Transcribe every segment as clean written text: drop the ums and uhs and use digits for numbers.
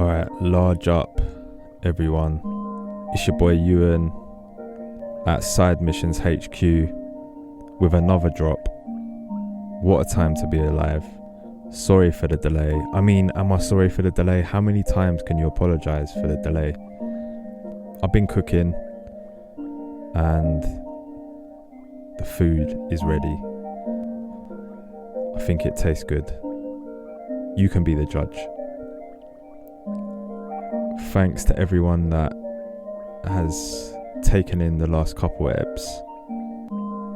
Alright, large up everyone. It's your boy Ewan at Side Missions HQ with another drop. What a time to be alive. Sorry for the delay. I mean, am I sorry for the delay? How many times can you apologise for the delay? I've been cooking and the food is ready. I think it tastes good. You can be the judge. Thanks to everyone that has taken in the last couple of eps.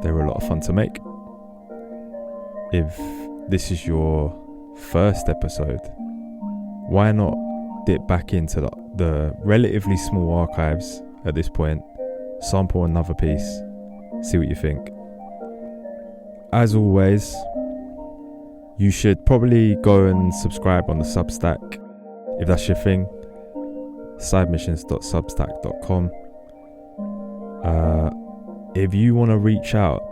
They were a lot of fun to make. If this is your first episode, why not dip back into the relatively small archives at this point, sample another piece, see what you think. As always, you should probably go and subscribe on the Substack if that's your thing. sidemissions.substack.com. If you want to reach out,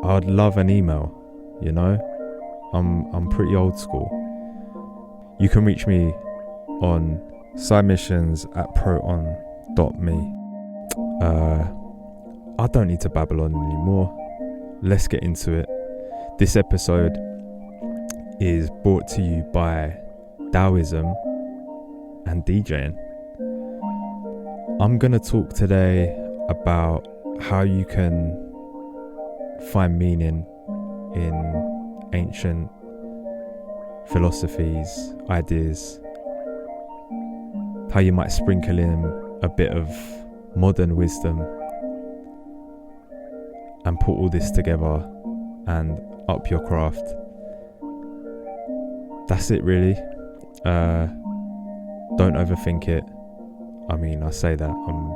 I'd love an email. You know, I'm pretty old school. You can reach me on sidemissions@proton.me. I don't need to babble on anymore. Let's get into it. This episode is brought to you by Taoism and DJing. I'm going to talk today about how you can find meaning in ancient philosophies, ideas, how you might sprinkle in a bit of modern wisdom and put all this together and up your craft. That's it really. Don't overthink it. I mean, I say that I'm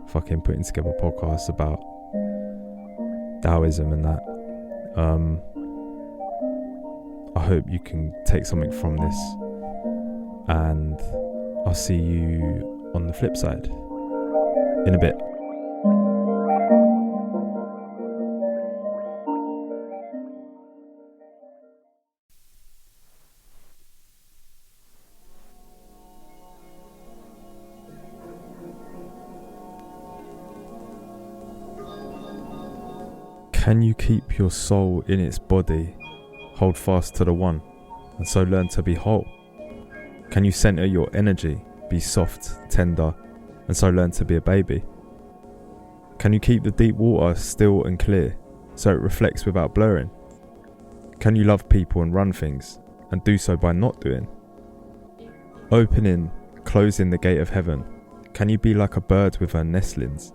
fucking putting together podcasts about Taoism and that. I hope you can take something from this, and I'll see you on the flip side in a bit. Can you keep your soul in its body, hold fast to the one, and so learn to be whole? Can you center your energy, be soft, tender, and so learn to be a baby? Can you keep the deep water still and clear, so it reflects without blurring? Can you love people and run things, and do so by not doing? Opening, closing the gate of heaven, can you be like a bird with her nestlings,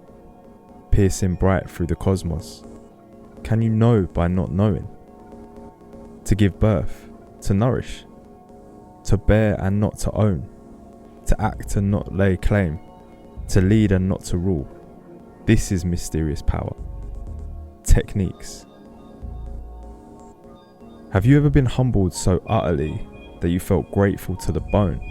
piercing bright through the cosmos? Can you know by not knowing? To give birth, to nourish, to bear and not to own, to act and not lay claim, to lead and not to rule. This is mysterious power. Techniques. Have you ever been humbled so utterly that you felt grateful to the bone?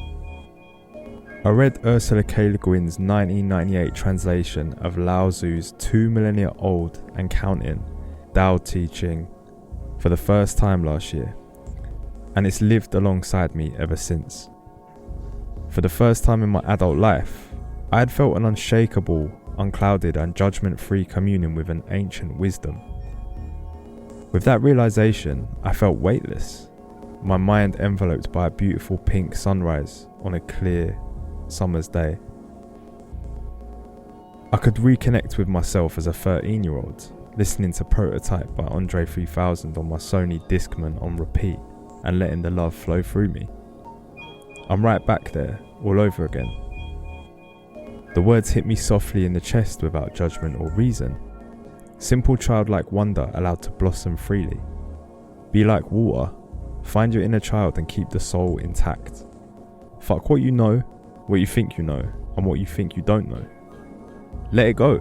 I read Ursula K. Le Guin's 1998 translation of Lao Tzu's 2 millennia old and counting Tao teaching for the first time last year, and it's lived alongside me ever since. For the first time in my adult life, I had felt an unshakable, unclouded and judgment-free communion with an ancient wisdom. With that realization, I felt weightless, my mind enveloped by a beautiful pink sunrise on a clear summer's day. I could reconnect with myself as a 13-year-old, listening to Prototype by Andre 3000 on my Sony Discman on repeat and letting the love flow through me. I'm right back there, all over again. The words hit me softly in the chest without judgment or reason. Simple childlike wonder allowed to blossom freely. Be like water, find your inner child and keep the soul intact. Fuck what you know, what you think you know, and what you think you don't know. Let it go.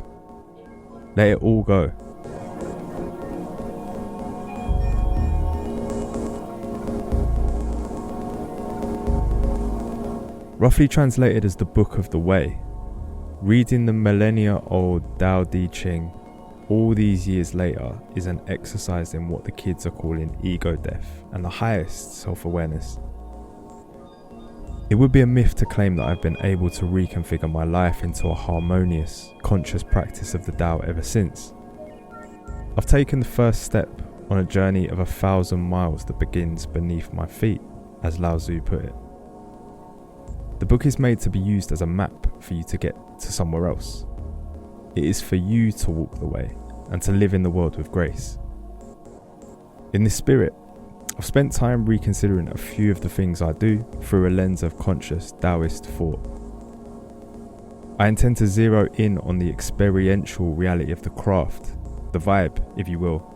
Let it all go. Roughly translated as the Book of the Way, reading the millennia-old Tao Te Ching all these years later is an exercise in what the kids are calling ego death and the highest self-awareness. It would be a myth to claim that I've been able to reconfigure my life into a harmonious, conscious practice of the Tao ever since. I've taken the first step on a journey of 1,000 miles that begins beneath my feet, as Lao Tzu put it. The book is made to be used as a map for you to get to somewhere else. It is for you to walk the way and to live in the world with grace. In this spirit, I've spent time reconsidering a few of the things I do through a lens of conscious Taoist thought. I intend to zero in on the experiential reality of the craft, the vibe, if you will,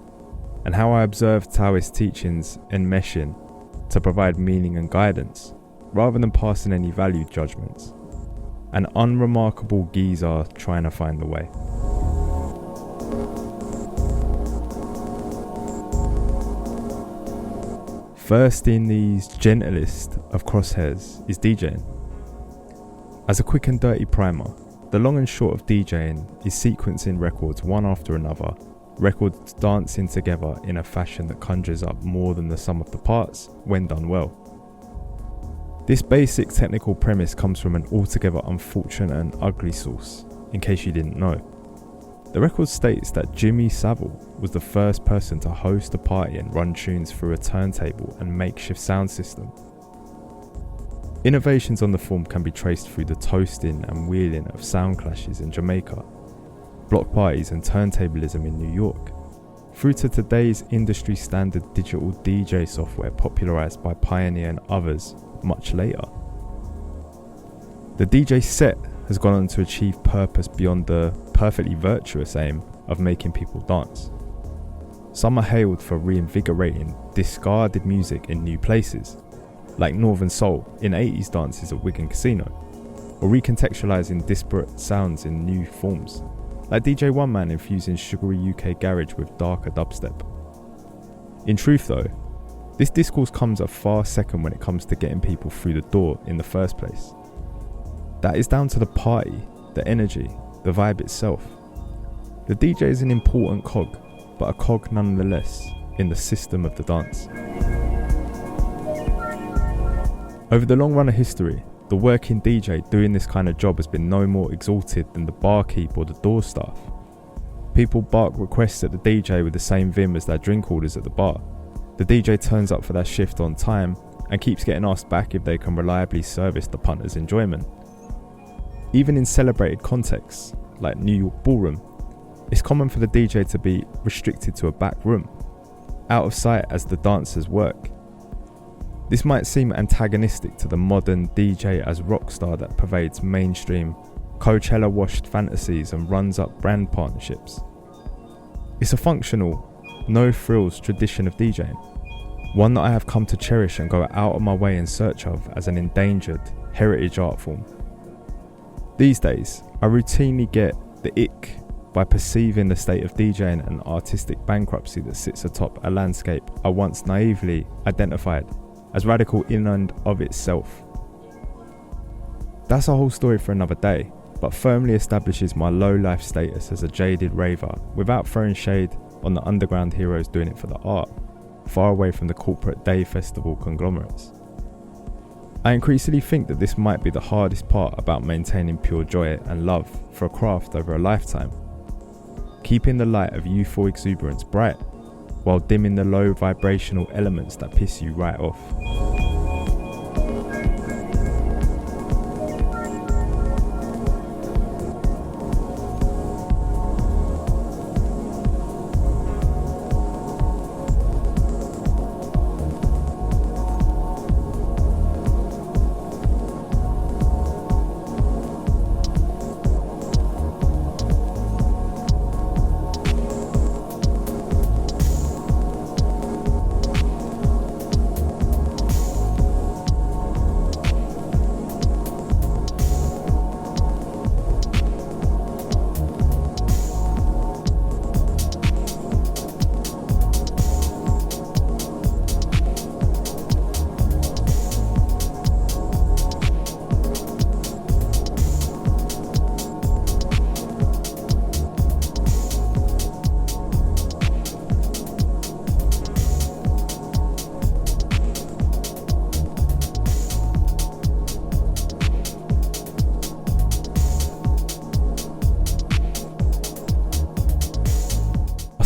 and how I observe Taoist teachings enmeshing to provide meaning and guidance, rather than passing any value judgments. An unremarkable geezer trying to find the way. First in these gentlest of crosshairs is DJing. As a quick and dirty primer, the long and short of DJing is sequencing records one after another, records dancing together in a fashion that conjures up more than the sum of the parts when done well. This basic technical premise comes from an altogether unfortunate and ugly source, in case you didn't know. The record states that Jimmy Savile was the first person to host a party and run tunes through a turntable and makeshift sound system. Innovations on the form can be traced through the toasting and wheeling of sound clashes in Jamaica, block parties and turntablism in New York, through to today's industry standard digital DJ software popularised by Pioneer and others much later. The DJ set has gone on to achieve purpose beyond the perfectly virtuous aim of making people dance. Some are hailed for reinvigorating discarded music in new places, like Northern Soul in 80s dances at Wigan Casino, or recontextualising disparate sounds in new forms, like DJ One Man infusing sugary UK garage with darker dubstep. In truth though, this discourse comes a far second when it comes to getting people through the door in the first place. That is down to the party, the energy, the vibe itself. The DJ is an important cog, but a cog nonetheless in the system of the dance. Over the long run of history, the working DJ doing this kind of job has been no more exalted than the barkeep or the door staff. People bark requests at the DJ with the same vim as their drink orders at the bar. The DJ turns up for their shift on time and keeps getting asked back if they can reliably service the punter's enjoyment. Even in celebrated contexts, like New York ballroom, it's common for the DJ to be restricted to a back room, out of sight as the dancers work. This might seem antagonistic to the modern DJ as rock star that pervades mainstream, Coachella-washed fantasies and runs up brand partnerships. It's a functional, no-frills tradition of DJing, one that I have come to cherish and go out of my way in search of as an endangered heritage art form. These days, I routinely get the ick by perceiving the state of DJing and artistic bankruptcy that sits atop a landscape I once naively identified as radical in and of itself. That's a whole story for another day, but firmly establishes my low life status as a jaded raver without throwing shade on the underground heroes doing it for the art, far away from the corporate day festival conglomerates. I increasingly think that this might be the hardest part about maintaining pure joy and love for a craft over a lifetime. Keeping the light of youthful exuberance bright, while dimming the low vibrational elements that piss you right off.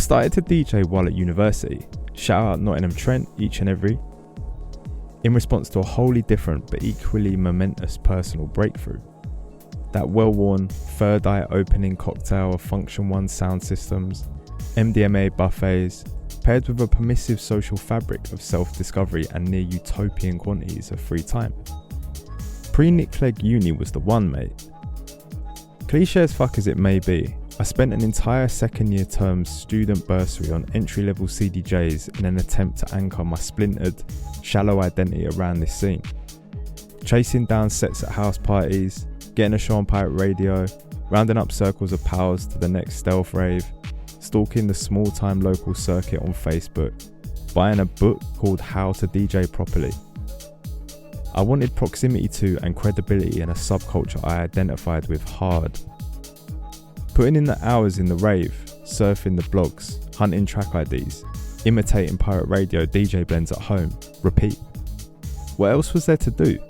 started to DJ while at university, shout out Nottingham Trent each and every, in response to a wholly different but equally momentous personal breakthrough. That well-worn Third Eye opening cocktail of Function 1 sound systems, MDMA buffets, paired with a permissive social fabric of self-discovery and near utopian quantities of free time. Pre-Nick Clegg uni was the one, mate. Cliche as fuck as it may be, I spent an entire second year term's student bursary on entry-level CDJs in an attempt to anchor my splintered, shallow identity around this scene. Chasing down sets at house parties, getting a show on pirate radio, rounding up circles of pals to the next stealth rave, stalking the small-time local circuit on Facebook, buying a book called How to DJ Properly. I wanted proximity to and credibility in a subculture I identified with hard. Putting in the hours in the rave, surfing the blogs, hunting track IDs, imitating pirate radio DJ blends at home, repeat. What else was there to do?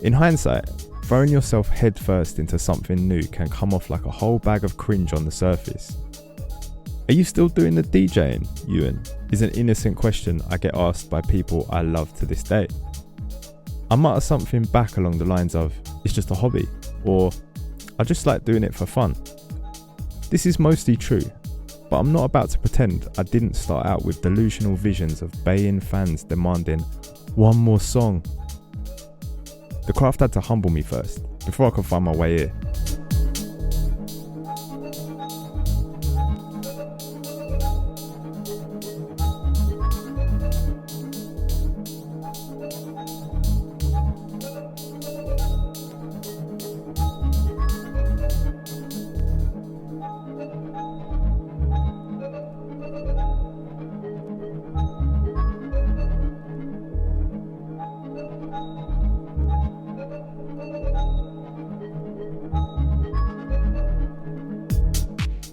In hindsight, throwing yourself headfirst into something new can come off like a whole bag of cringe on the surface. Are you still doing the DJing, Ewan? Is an innocent question I get asked by people I love to this day. I mutter something back along the lines of, it's just a hobby, or I just like doing it for fun. This is mostly true, but I'm not about to pretend I didn't start out with delusional visions of baying fans demanding one more song. The craft had to humble me first, before I could find my way here.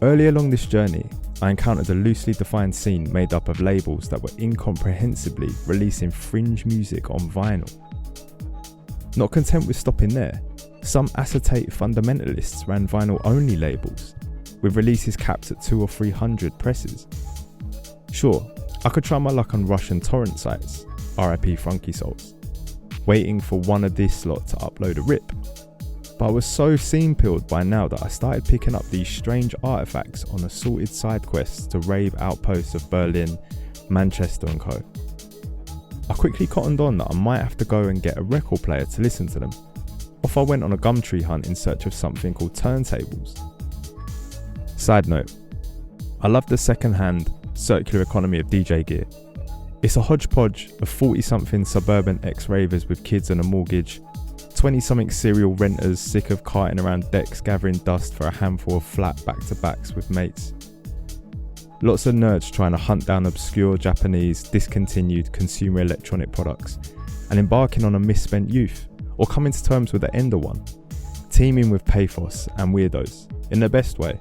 Early along this journey, I encountered a loosely defined scene made up of labels that were incomprehensibly releasing fringe music on vinyl. Not content with stopping there, some acetate fundamentalists ran vinyl-only labels, with releases capped at 200 or 300 presses. Sure, I could try my luck on Russian torrent sites, RIP Funky Souls, waiting for one of this lot to upload a rip. But I was so scene-peeled by now that I started picking up these strange artifacts on assorted side quests to rave outposts of Berlin, Manchester and co. I quickly cottoned on that I might have to go and get a record player to listen to them. Off I went on a Gumtree hunt in search of something called turntables. Side note, I love the second-hand, circular economy of DJ gear. It's a hodgepodge of 40-something suburban ex-ravers with kids and a mortgage, 20-something serial renters sick of carting around decks gathering dust for a handful of flat back-to-backs with mates. Lots of nerds trying to hunt down obscure Japanese discontinued consumer electronic products and embarking on a misspent youth, or coming to terms with the end of one, teeming with pathos and weirdos, in the best way.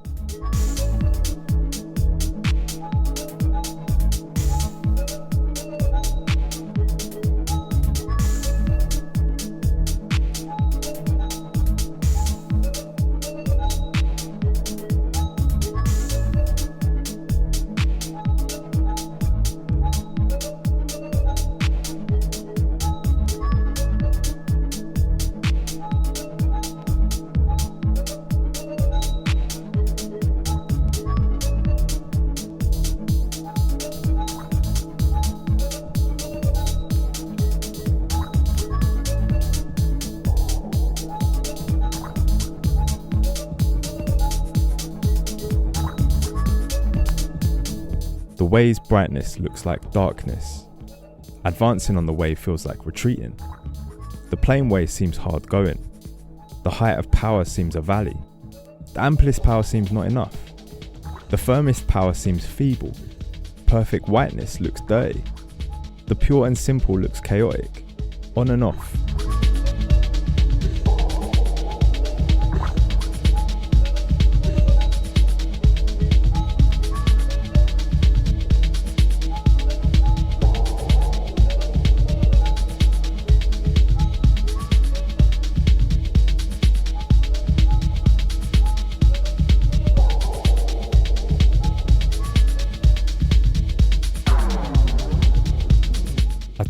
The way's brightness looks like darkness. Advancing on the way feels like retreating. The plain way seems hard going. The height of power seems a valley. The amplest power seems not enough. The firmest power seems feeble. Perfect whiteness looks dirty. The pure and simple looks chaotic. On and off.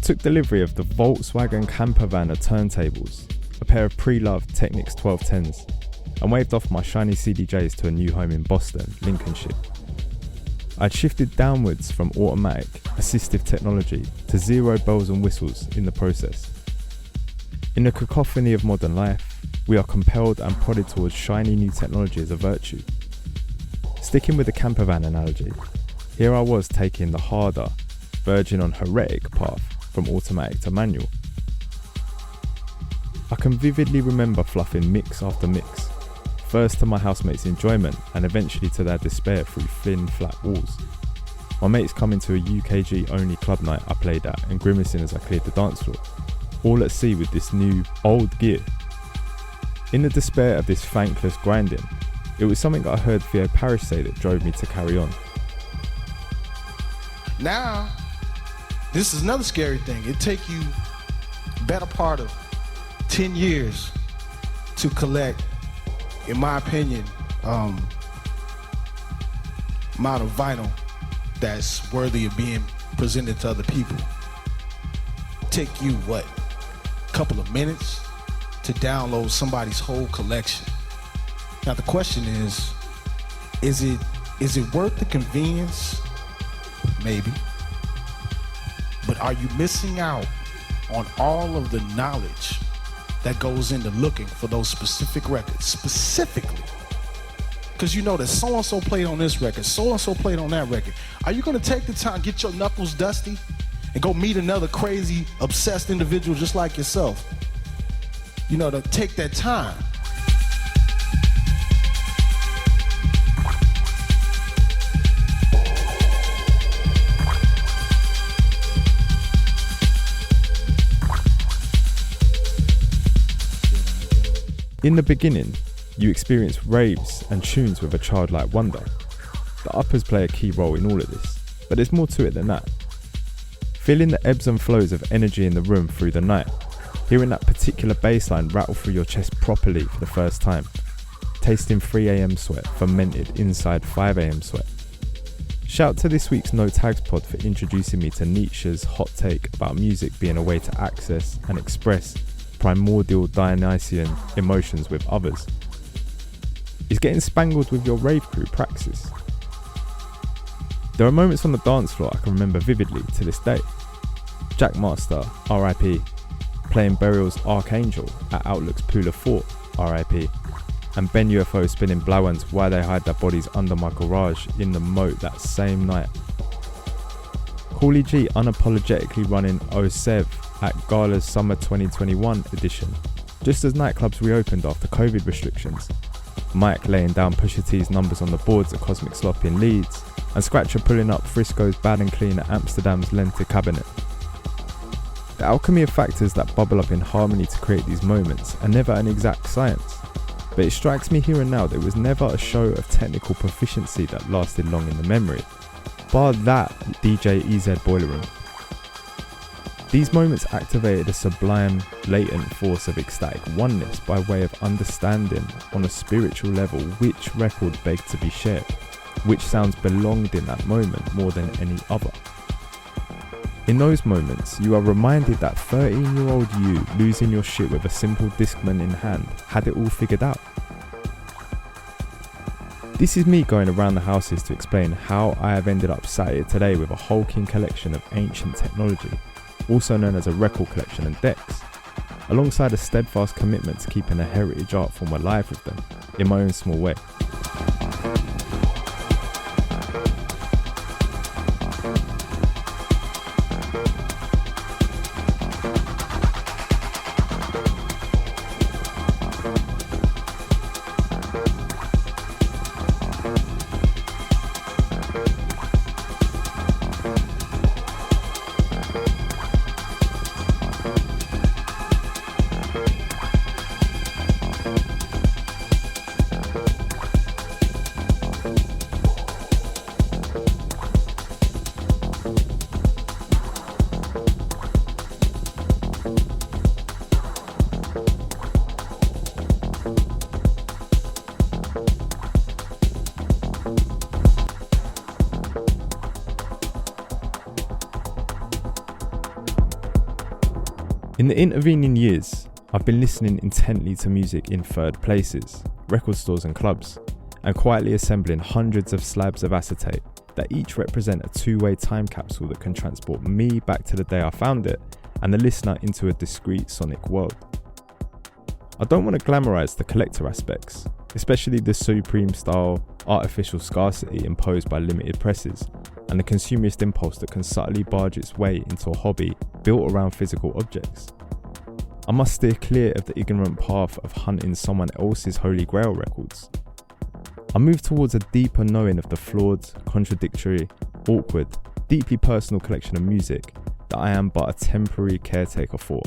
took delivery of the Volkswagen camper van of turntables, a pair of pre-loved Technics 1210s, and waved off my shiny CDJs to a new home in Boston, Lincolnshire. I'd shifted downwards from automatic, assistive technology to zero bells and whistles in the process. In the cacophony of modern life, we are compelled and prodded towards shiny new technology as a virtue. Sticking with the camper van analogy, here I was taking the harder, verging on heretic path from automatic to manual. I can vividly remember fluffing mix after mix, first to my housemates' enjoyment and eventually to their despair through thin, flat walls. My mates coming to a UKG only club night I played at and grimacing as I cleared the dance floor, all at sea with this new, old gear. In the despair of this thankless grinding, it was something I heard Theo Parrish say that drove me to carry on. Now, this is another scary thing. It'd take you better part of 10 years to collect, in my opinion, amount of vinyl that's worthy of being presented to other people. Take you, what, a couple of minutes to download somebody's whole collection. Now the question is it worth the convenience? Maybe. But are you missing out on all of the knowledge that goes into looking for those specific records, specifically? Because you know that so-and-so played on this record, so-and-so played on that record. Are you gonna take the time, get your knuckles dusty, and go meet another crazy, obsessed individual just like yourself? You know, to take that time. In the beginning, you experience raves and tunes with a childlike wonder. The uppers play a key role in all of this, but there's more to it than that. Feeling the ebbs and flows of energy in the room through the night, hearing that particular bass line rattle through your chest properly for the first time, tasting 3 a.m. sweat fermented inside 5 a.m. sweat. Shout to this week's No Tags pod for introducing me to Nietzsche's hot take about music being a way to access and express primordial Dionysian emotions with others. Is getting spangled with your rave crew praxis? There are moments on the dance floor I can remember vividly to this day. Jack Master, RIP, playing Burial's Archangel at Outlook's Pool of Fort, RIP, and Ben UFO spinning Blawan's Why They Hide Their Bodies Under My Garage in the moat that same night. Cooley G unapologetically running Osev at Gala's Summer 2021 edition, just as nightclubs reopened after COVID restrictions. Mike laying down Pusha T's numbers on the boards at Cosmic Slop in Leeds, and Scratcher pulling up Frisco's Bad and Clean at Amsterdam's Lente Cabinet. The alchemy of factors that bubble up in harmony to create these moments are never an exact science, but it strikes me here and now that it was never a show of technical proficiency that lasted long in the memory, bar that DJ EZ Boiler Room. These moments activated a sublime, latent force of ecstatic oneness by way of understanding on a spiritual level which record begged to be shared, which sounds belonged in that moment more than any other. In those moments, you are reminded that 13-year-old you losing your shit with a simple Discman in hand had it all figured out. This is me going around the houses to explain how I have ended up sat here today with a hulking collection of ancient technology, also known as a record collection and decks, alongside a steadfast commitment to keeping a heritage art form alive with them, in my own small way. In the intervening years, I've been listening intently to music in third places, record stores and clubs, and quietly assembling hundreds of slabs of acetate that each represent a two-way time capsule that can transport me back to the day I found it and the listener into a discrete sonic world. I don't want to glamorize the collector aspects, especially the supreme style artificial scarcity imposed by limited presses and the consumerist impulse that can subtly barge its way into a hobby built around physical objects. I must steer clear of the ignorant path of hunting someone else's holy grail records. I move towards a deeper knowing of the flawed, contradictory, awkward, deeply personal collection of music that I am but a temporary caretaker for.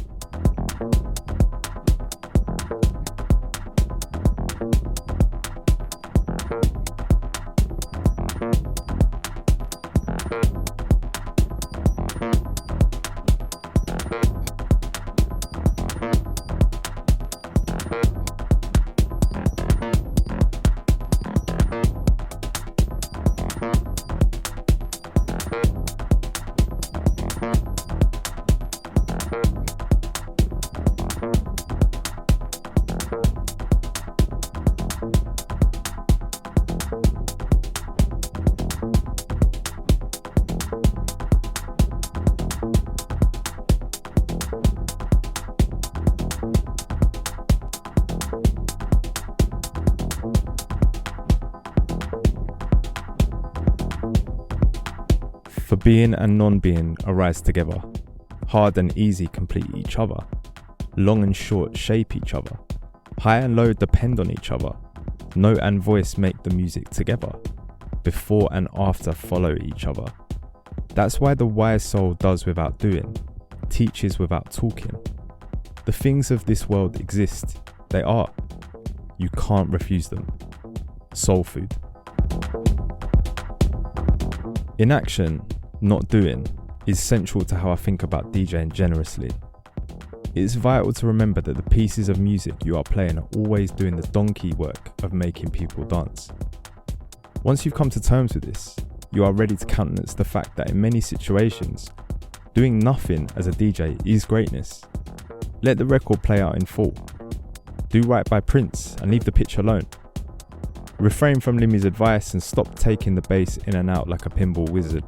For being and non-being arise together. Hard and easy complete each other. Long and short shape each other. High and low depend on each other. Note and voice make the music together. Before and after follow each other. That's why the wise soul does without doing, teaches without talking. The things of this world exist. They are. You can't refuse them. Soul food. Inaction, not doing, is central to how I think about DJing generously. It is vital to remember that the pieces of music you are playing are always doing the donkey work of making people dance. Once you've come to terms with this, you are ready to countenance the fact that in many situations, doing nothing as a DJ is greatness. Let the record play out in full. Do right by Prince and leave the pitch alone. Refrain from Limmy's advice and stop taking the bass in and out like a pinball wizard.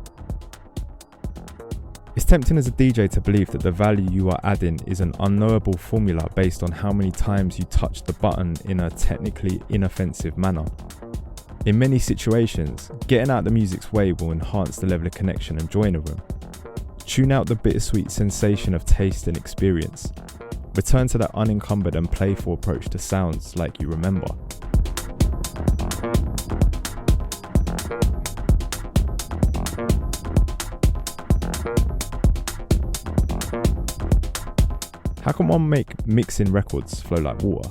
It's tempting as a DJ to believe that the value you are adding is an unknowable formula based on how many times you touch the button in a technically inoffensive manner. In many situations, getting out the music's way will enhance the level of connection and joy in a room. Tune out the bittersweet sensation of taste and experience. Return to that unencumbered and playful approach to sounds like you remember. How can one make mixing records flow like water?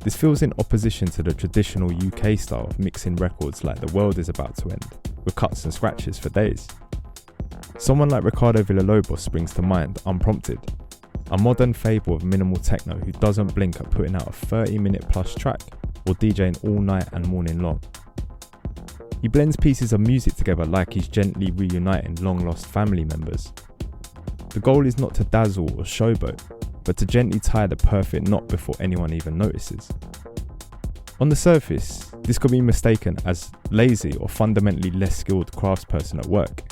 This feels in opposition to the traditional UK style of mixing records like the world is about to end, with cuts and scratches for days. Someone like Ricardo Villalobos springs to mind, unprompted. A modern fable of minimal techno who doesn't blink at putting out a 30-minute plus track or DJing all night and morning long. He blends pieces of music together like he's gently reuniting long-lost family members. The goal is not to dazzle or showboat, but to gently tie the perfect knot before anyone even notices. On the surface, this could be mistaken as lazy or fundamentally less skilled craftsperson at work,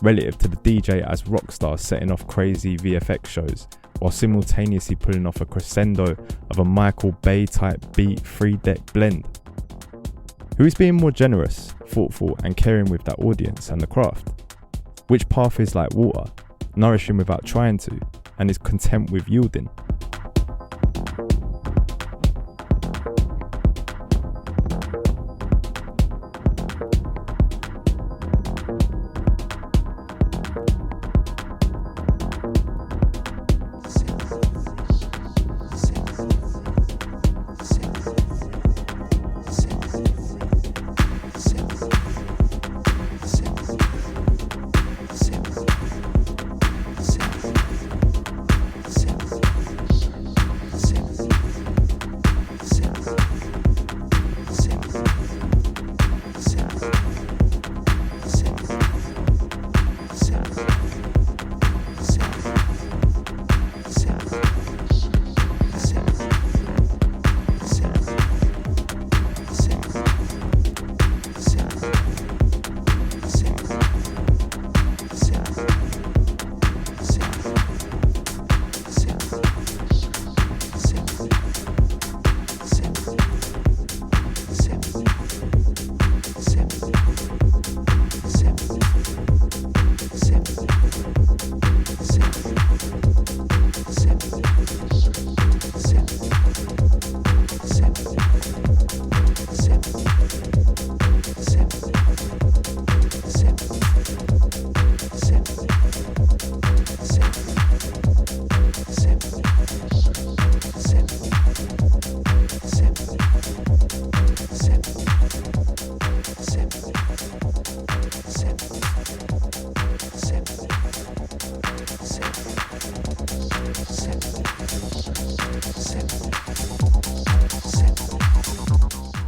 relative to the DJ as rock stars setting off crazy VFX shows while simultaneously pulling off a crescendo of a Michael Bay type beat 3-deck blend. Who is being more generous, thoughtful and caring with that audience and the craft? Which path is like water, nourishing without trying to, and is content with yielding?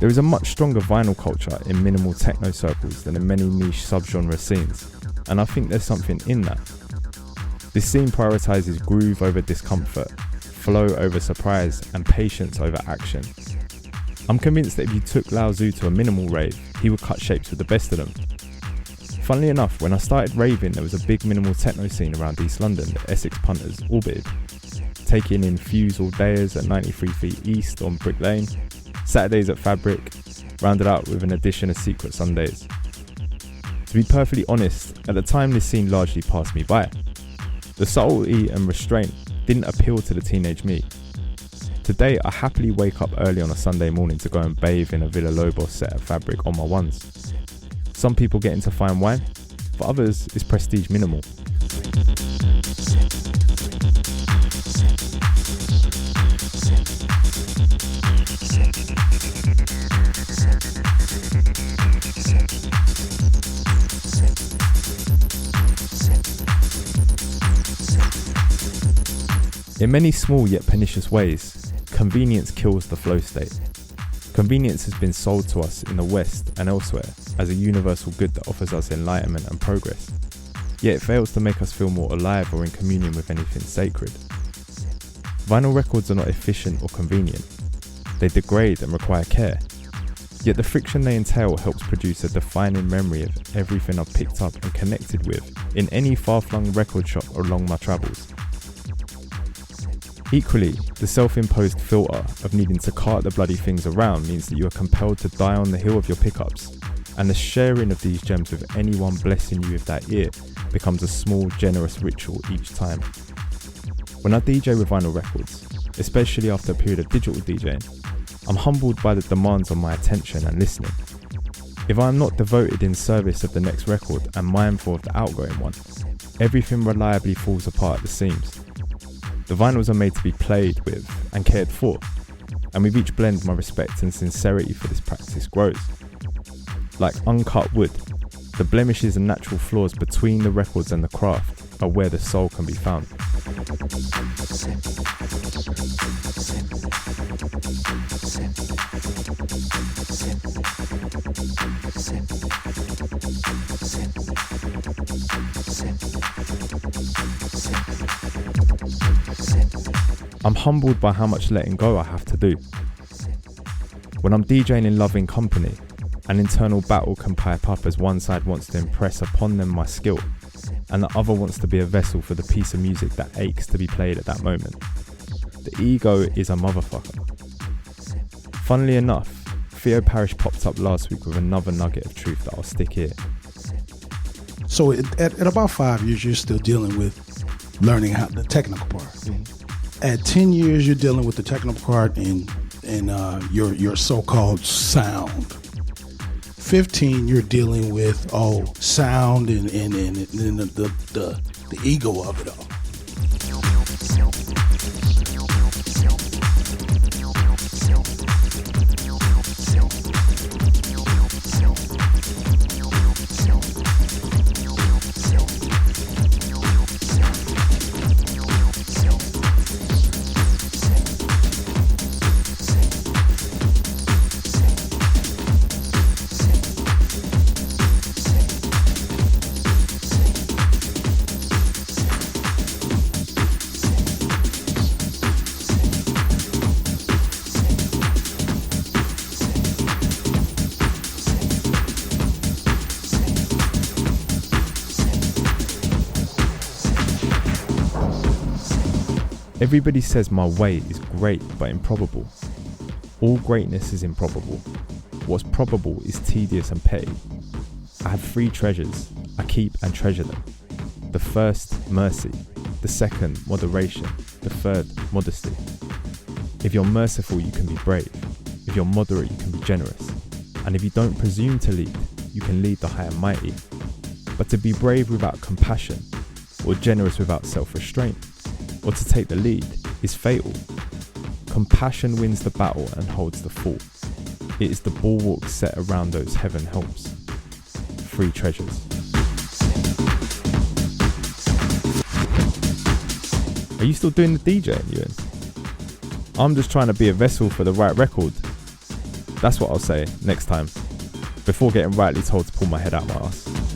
There is a much stronger vinyl culture in minimal techno circles than in many niche subgenre scenes, and I think there's something in that. This scene prioritises groove over discomfort, flow over surprise, and patience over action. I'm convinced that if you took Lao Tzu to a minimal rave, he would cut shapes with the best of them. Funnily enough, when I started raving, there was a big minimal techno scene around East London that Essex punters orbited, taking in Fuse all dayers at 93 Feet East on Brick Lane, Saturdays at Fabric, rounded out with an addition of Secret Sundays. To be perfectly honest, at the time this scene largely passed me by. The subtlety and restraint didn't appeal to the teenage me. Today, I happily wake up early on a Sunday morning to go and bathe in a Villalobos set of Fabric on my ones. Some people get into fine wine, for others it's prestige minimal. In many small yet pernicious ways, convenience kills the flow state. Convenience has been sold to us in the West and elsewhere as a universal good that offers us enlightenment and progress, yet it fails to make us feel more alive or in communion with anything sacred. Vinyl records are not efficient or convenient. They degrade and require care, yet the friction they entail helps produce a defining memory of everything I've picked up and connected with in any far-flung record shop along my travels. Equally, the self-imposed filter of needing to cart the bloody things around means that you are compelled to die on the hill of your pickups, and the sharing of these gems with anyone blessing you with that ear becomes a small, generous ritual each time. When I DJ with vinyl records, especially after a period of digital DJing, I'm humbled by the demands on my attention and listening. If I am not devoted in service of the next record and mindful of the outgoing one, everything reliably falls apart at the seams. The vinyls are made to be played with and cared for, and with each blend my respect and sincerity for this practice grows. Like uncut wood, the blemishes and natural flaws between the records and the craft are where the soul can be found. I'm humbled by how much letting go I have to do. When I'm DJing in loving company, an internal battle can pipe up as one side wants to impress upon them my skill, and the other wants to be a vessel for the piece of music that aches to be played at that moment. The ego is a motherfucker. Funnily enough, Theo Parrish popped up last week with another nugget of truth that I'll stick here. So at about 5 years, you're still dealing with learning how the technical part. Mm-hmm. At 10 years, you're dealing with the technical part and your so-called sound. 15, you're dealing with sound and the ego of it all. Everybody says my way is great but improbable. All greatness is improbable. What's probable is tedious and petty. I have 3 treasures. I keep and treasure them. The first, mercy. The second, moderation. The third, modesty. If you're merciful, you can be brave. If you're moderate, you can be generous. And if you don't presume to lead, you can lead the high and mighty. But to be brave without compassion, or generous without self-restraint, or to take the lead, is fatal. Compassion wins the battle and holds the fort. It is the bulwark set around those heaven helps. 3 treasures. Are you still doing the DJing, Ewan? I'm just trying to be a vessel for the right record. That's what I'll say next time, before getting rightly told to pull my head out my ass.